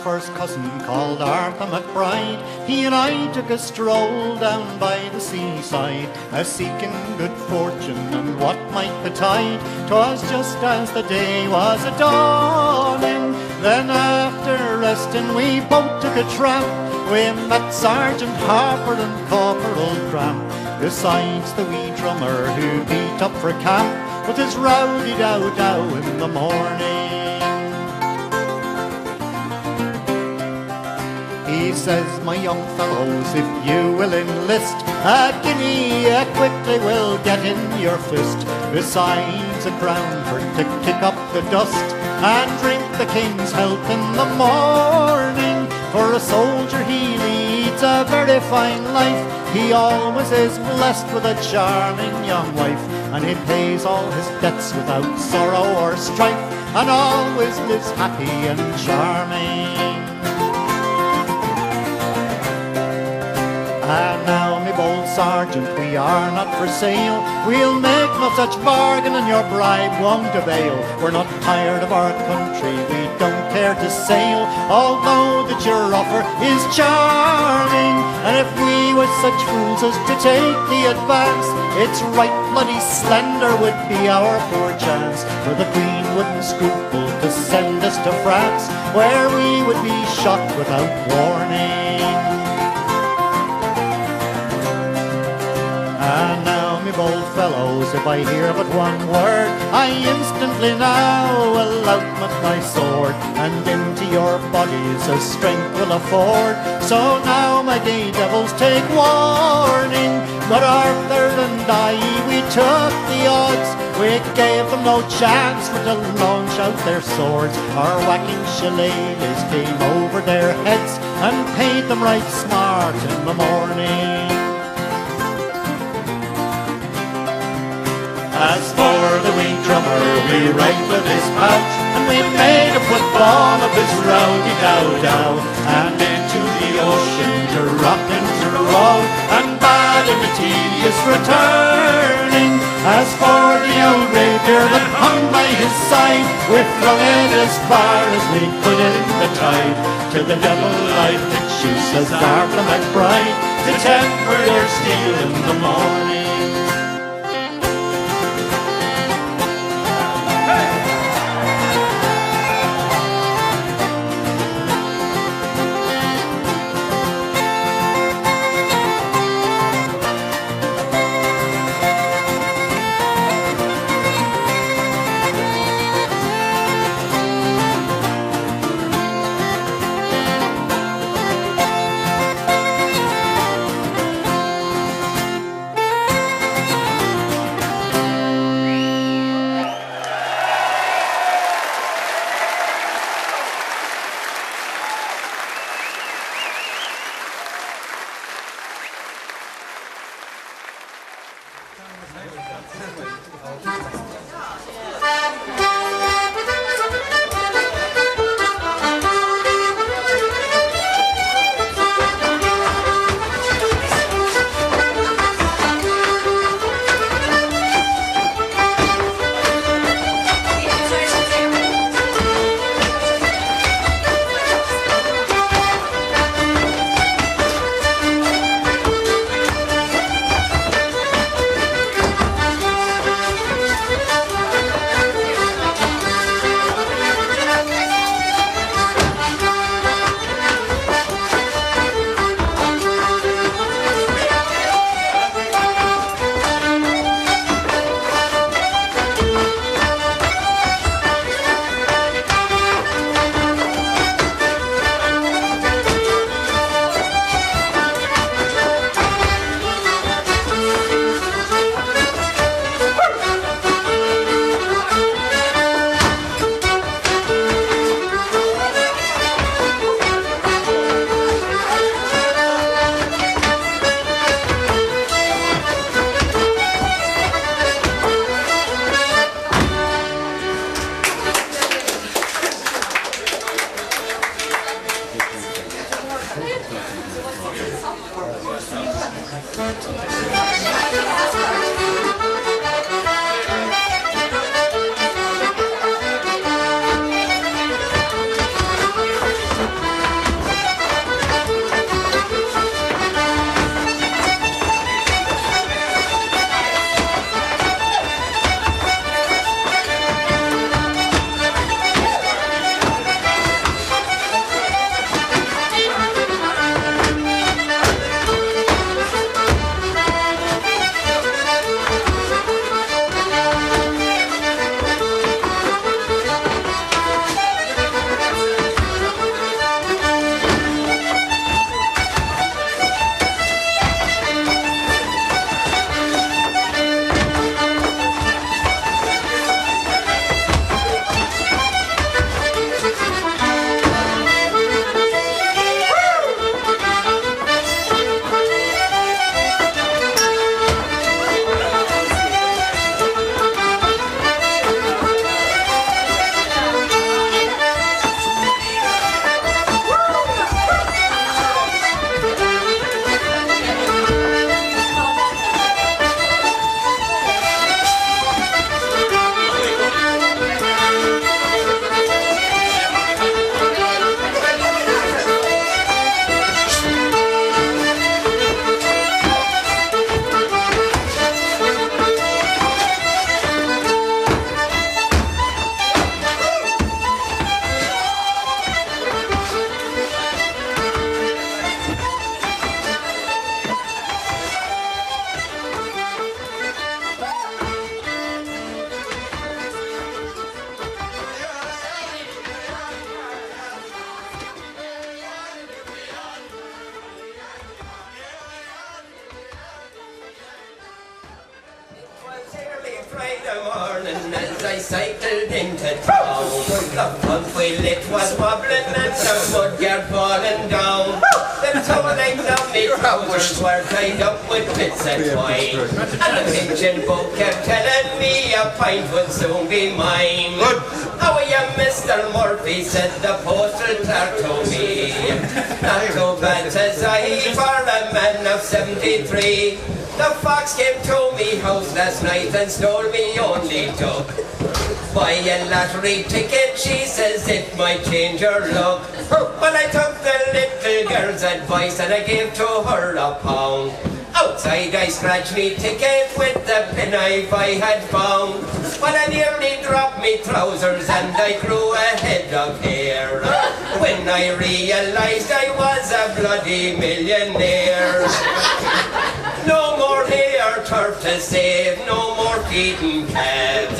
first cousin called Arthur McBride. He and I took a stroll down by the seaside, seeking good fortune and what might betide. 'Twas just as the day was a-dawning, then after resting we both took a tramp. We met Sergeant Harper and Corporal Cramp, besides the wee drummer who beat up for camp with his rowdy dow dow in the morning. He says, my young fellows, if you will enlist, a guinea quickly will get in your fist, besides a crown for to kick up the dust and drink the king's health in the morning. For a soldier he leads a very fine life, he always is blessed with a charming young wife, and he pays all his debts without sorrow or strife, and always lives happy and charming. And now, me bold sergeant, we are not for sale. We'll make no such bargain and your bribe won't avail. We're not tired of our country, we don't care to sail, although that your offer is charming. And if we were such fools as to take the advance, it's right bloody slender would be our poor chance. For the Queen wouldn't scruple to send us to France, where we would be shot without warning. And now, me bold fellows, if I hear but one word, I instantly now will out with my sword, and into your bodies as strength will afford. So now, my gay devils, take warning. But Arthur and I, we took the odds. We gave them no chance for to launch out their swords. Our whacking shillelaghs came over their heads and paid them right smart in the morning. As for the wee drummer, we right with his pouch, and we made a football of his rowdy dow dow, and into the ocean to rock and to roll, and bad in the tedious returning. As for the old rapier that hung by his side, we flung it as far as we could in the tide. To the devil I pitch you, says Arthur McBride, to temper your steel in the morning. morning as I cycled into town. The pump wheel it was wobbling and the mudguard falling down. The toe legs of me trousers were tied up with bits of twine. And the pigeon boat kept telling me a pint would soon be mine. How are you, Mr. Murphy, said the postal clerk to me. Not too bad, says I, for a man of 73. The fox came to me house last night and stole me only duck. Buy a lottery ticket, she says it might change your luck. But I took the little girl's advice and I gave to her £1. Outside I scratched me ticket with the penknife I had found. But I nearly dropped me trousers and I grew a head of hair. When I realized I was a bloody millionaire. No more hair turf to save, no more feeding calves.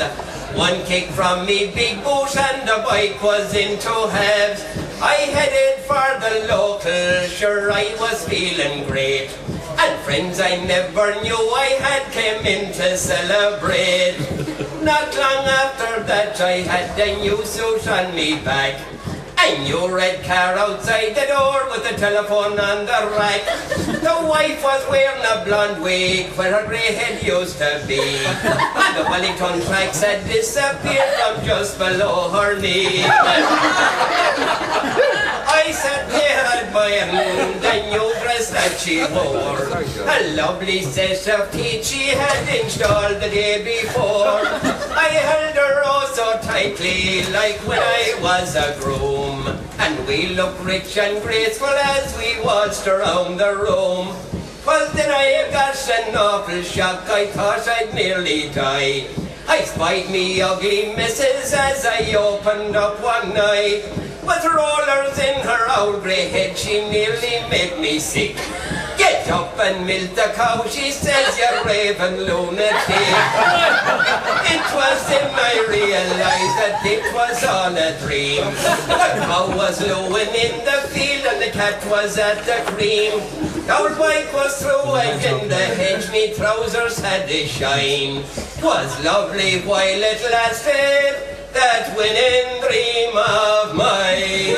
One kick from me big boot and the bike was into halves. I headed for the local, sure I was feeling great. And friends I never knew I had came in to celebrate. Not long after that I had a new suit on me back. A new red car outside the door with the telephone on the rack. The wife was wearing a blonde wig where her grey head used to be. And the Wellington tracks had disappeared from just below her knee. I sat there admiring the new dress that she wore. A lovely set of teeth she had installed the day before. I held her oh so tightly like when I was a groom. And we looked rich and graceful as we waltzed around the room. Well then I got an awful shock, I thought I'd nearly die. I spied me ugly missus as I opened up one night. With rollers in her old grey head, she nearly made me sick. Get up and milk the cow, she says, you raving lunatic. It was then I realized that it was all a dream. The cow was lowing in the field and the cat was at the cream. The old bike was through and in the hedge me trousers had a shine. 'Twas lovely while it lasted, that winning dream of mine.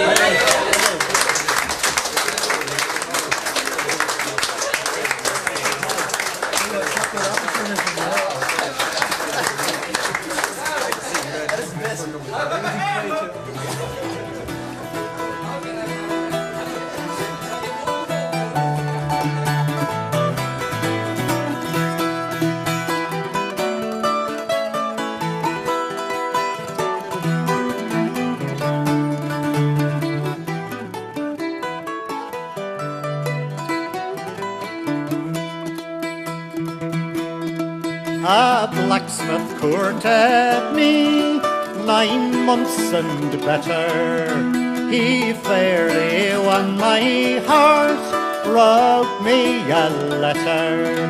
A blacksmith courted me 9 months and better. He fairly won my heart, wrote me a letter.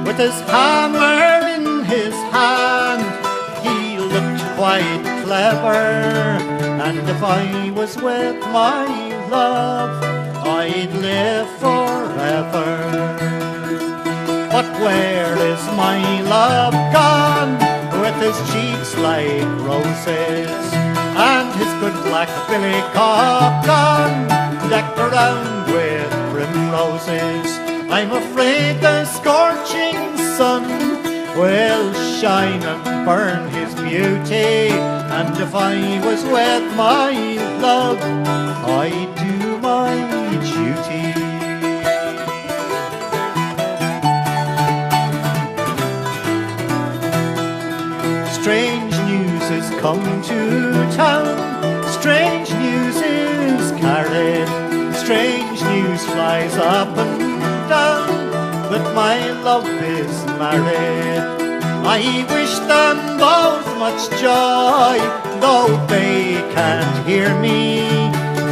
With his hammer in his hand, he looked quite clever. And if I was with my love, I'd live forever. But where is my love gone, with his cheeks like roses, and his good black billy cock gone, decked around with primroses? I'm afraid the scorching sun will shine and burn his beauty, and if I was with my love, I'd do my duty. Strange news is come to town, strange news is carried, strange news flies up and down, that my love is married. I wish them both much joy, though they can't hear me,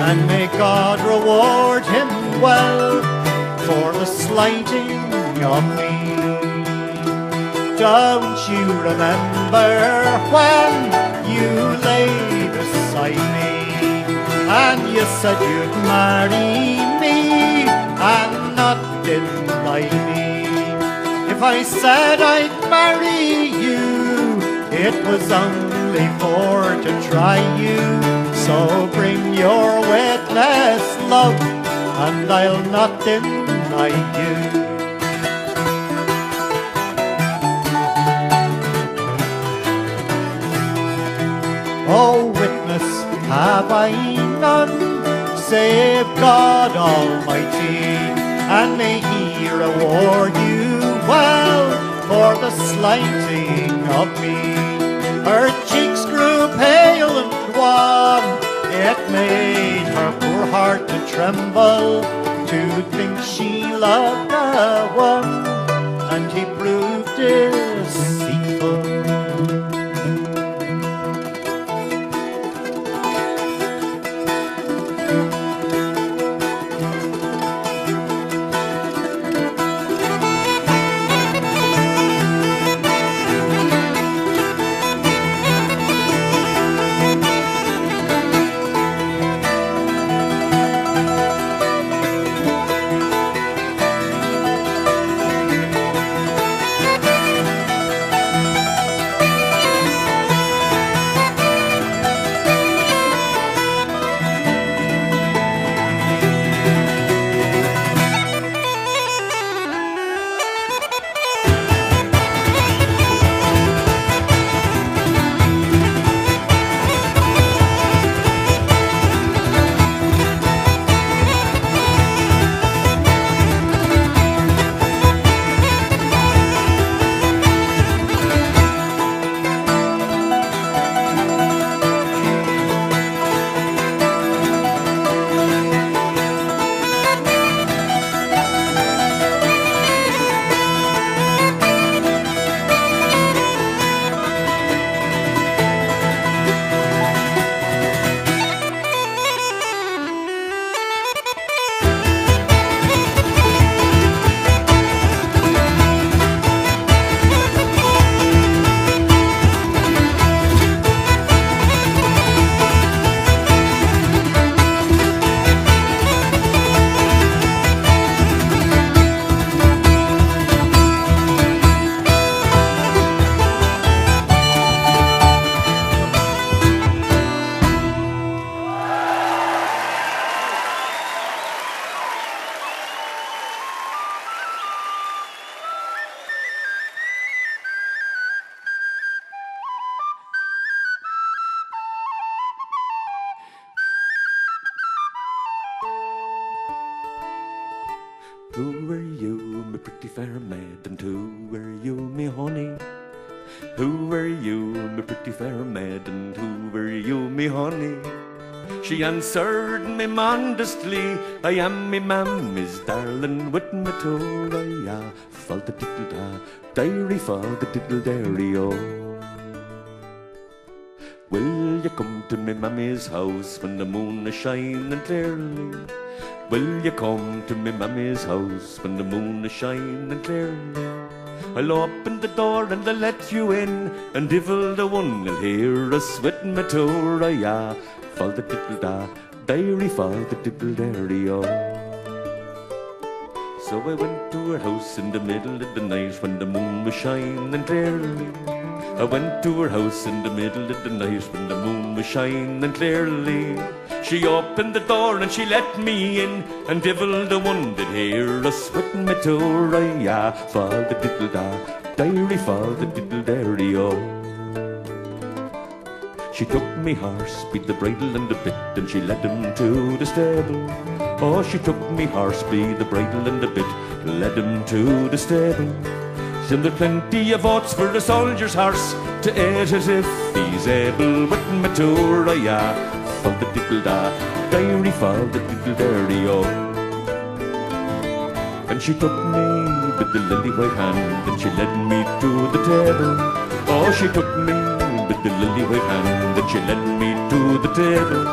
and may God reward him well for the slighting of me. Don't you remember when you lay beside me, and you said you'd marry me and not deny me? If I said I'd marry you, It was only for to try you, so bring your witness, love, and I'll not deny you. Oh, witness have I none, save God Almighty, and may He reward you well for the slighting of me. Her cheeks grew pale and wan, it made her poor heart to tremble, to think she loved a one, and he proved deceitful. Who are you, my pretty fair maiden? Who are you, me honey? Who are you, my pretty fair maiden? Who are you, me honey? She answered me modestly, I am me mammy's darling with me Torah. Fall the diddle da, dairy fall the diddle dairy oh. Will you come to me mammy's house when the moon is shining clearly? Will you come to me mammy's house when the moon is shining clearly? I'll open the door and I'll let you in, and divil the one will hear us with me Torah. Fall the diddle da, dairy fall the diddle dairy oh. So I went to her house in the middle of the night when the moon was shining clearly. I went to her house in the middle of the night when the moon was shining clearly. She opened the door and she let me in, and divil the one did hear us with me Torah. Fall the diddle da, dairy fall the diddle dairy oh. She took me horse, beat the bridle and the bit, and she led him to the stable. Oh, she took me horse, beat the bridle and the bit, led him to the stable. Send there plenty of oats for a soldier's horse to eat as if he's able with me Torah. Fall the diddle da, dairy fall the diddle dairy oh. And she took me with the lily white hand, and she led me to the table. Oh, she took me with the lily white hand, and she led me to the table.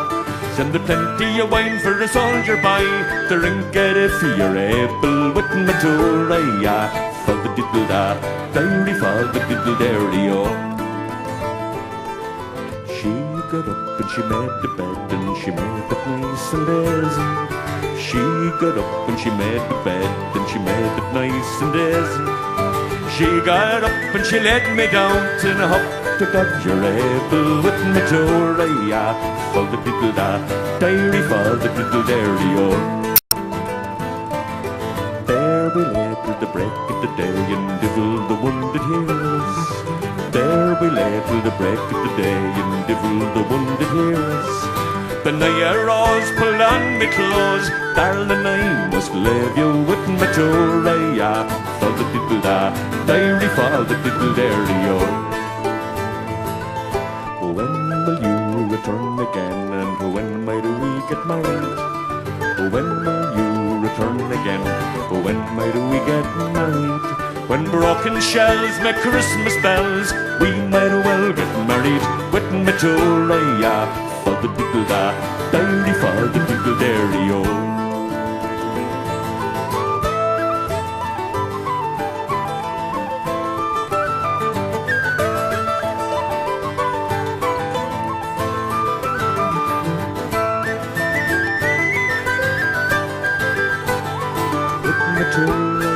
Send there plenty of wine for a soldier by, to drink it if you're able with me Torah. Fall the diddle da, dairy fall the diddle dairy oh. She got up and she made the bed, and she made it nice and easy. She got up and she made the bed, and she made it nice and easy. She got up and she led me down to the hop to Godgerable with me Toria. For the diddle da, dairy for the diddle dairy oh. There we lay till the break of the day and divil the one that hears. There we lay till the break of the day and divil the one that hears. The night rose pulled on me clothes, darling I must leave you with my Toria. For the diddle da, dairy for the diddle dairy oh. When will you return again, and when might we get married? When will you return again? When might we get married? When broken shells make Christmas bells, we might well get married with my Toria. For the diddle da, dairy for the diddle dairy oh. With my Toria.